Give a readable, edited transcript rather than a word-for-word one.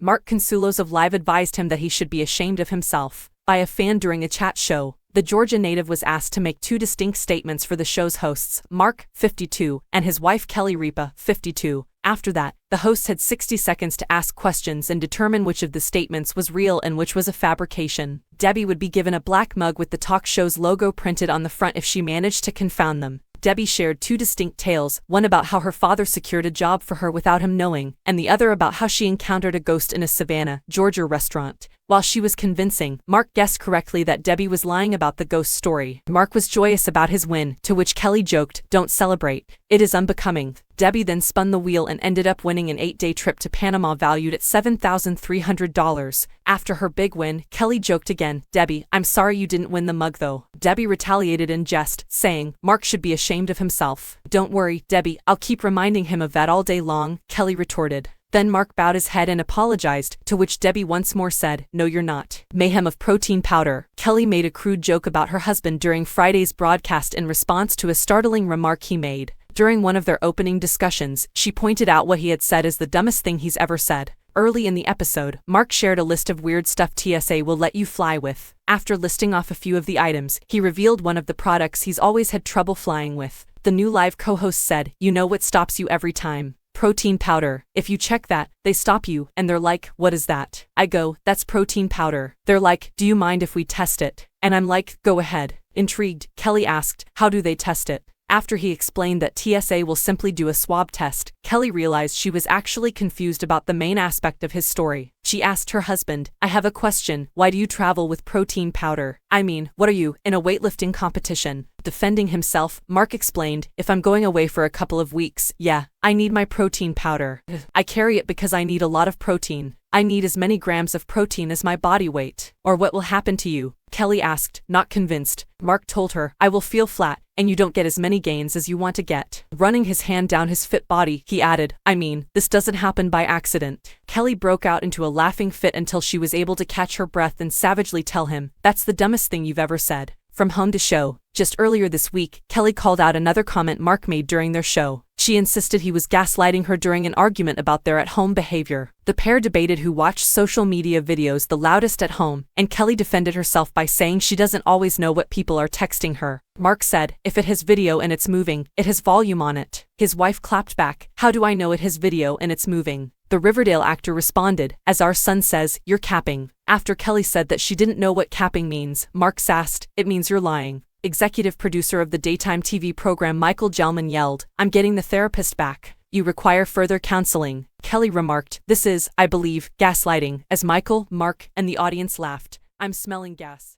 Mark Consuelos of Live advised him that he should be ashamed of himself. By a fan during a chat show, the Georgia native was asked to make two distinct statements for the show's hosts, Mark, 52, and his wife Kelly Ripa, 52. After that, the hosts had 60 seconds to ask questions and determine which of the statements was real and which was a fabrication. Debbie would be given a black mug with the talk show's logo printed on the front if she managed to confound them. Debbie shared two distinct tales, one about how her father secured a job for her without him knowing, and the other about how she encountered a ghost in a Savannah, Georgia restaurant. While she was convincing, Mark guessed correctly that Debbie was lying about the ghost story. Mark was joyous about his win, to which Kelly joked, "Don't celebrate. It is unbecoming." Debbie then spun the wheel and ended up winning an 8-day trip to Panama valued at $7,300. After her big win, Kelly joked again, "Debbie, I'm sorry you didn't win the mug though." Debbie retaliated in jest, saying, "Mark should be ashamed of himself." "Don't worry, Debbie, I'll keep reminding him of that all day long," Kelly retorted. Then Mark bowed his head and apologized, to which Debbie once more said, "No you're not." Mayhem of protein powder. Kelly made a crude joke about her husband during Friday's broadcast in response to a startling remark he made. During one of their opening discussions, she pointed out what he had said as the dumbest thing he's ever said. Early in the episode, Mark shared a list of weird stuff TSA will let you fly with. After listing off a few of the items, he revealed one of the products he's always had trouble flying with. The new live co-host said, "You know what stops you every time? Protein powder. If you check that, they stop you, and they're like, 'What is that?' I go, 'That's protein powder.' They're like, 'Do you mind if we test it?' And I'm like, 'Go ahead.'" Intrigued, Kelly asked, "How do they test it?" After he explained that TSA will simply do a swab test, Kelly realized she was actually confused about the main aspect of his story. She asked her husband, "I have a question, why do you travel with protein powder? I mean, what are you, in a weightlifting competition?" Defending himself, Mark explained, "If I'm going away for a couple of weeks, yeah, I need my protein powder. I carry it because I need a lot of protein. I need as many grams of protein as my body weight." "Or what will happen to you?" Kelly asked, not convinced. Mark told her, "I will feel flat, and you don't get as many gains as you want to get." Running his hand down his fit body, he added, "I mean, this doesn't happen by accident." Kelly broke out into a laughing fit until she was able to catch her breath and savagely tell him, "That's the dumbest thing you've ever said." From home to show. Just earlier this week, Kelly called out another comment Mark made during their show. She insisted he was gaslighting her during an argument about their at-home behavior. The pair debated who watched social media videos the loudest at home, and Kelly defended herself by saying she doesn't always know what people are texting her. Mark said, "If it has video and it's moving, it has volume on it." His wife clapped back, "How do I know it has video and it's moving?" The Riverdale actor responded, "As our son says, you're capping." After Kelly said that she didn't know what capping means, Mark sassed, "It means you're lying." Executive producer of the daytime TV program Michael Gelman yelled, "I'm getting the therapist back. You require further counseling." Kelly remarked, "This is, I believe, gaslighting," as Michael, Mark, and the audience laughed. "I'm smelling gas."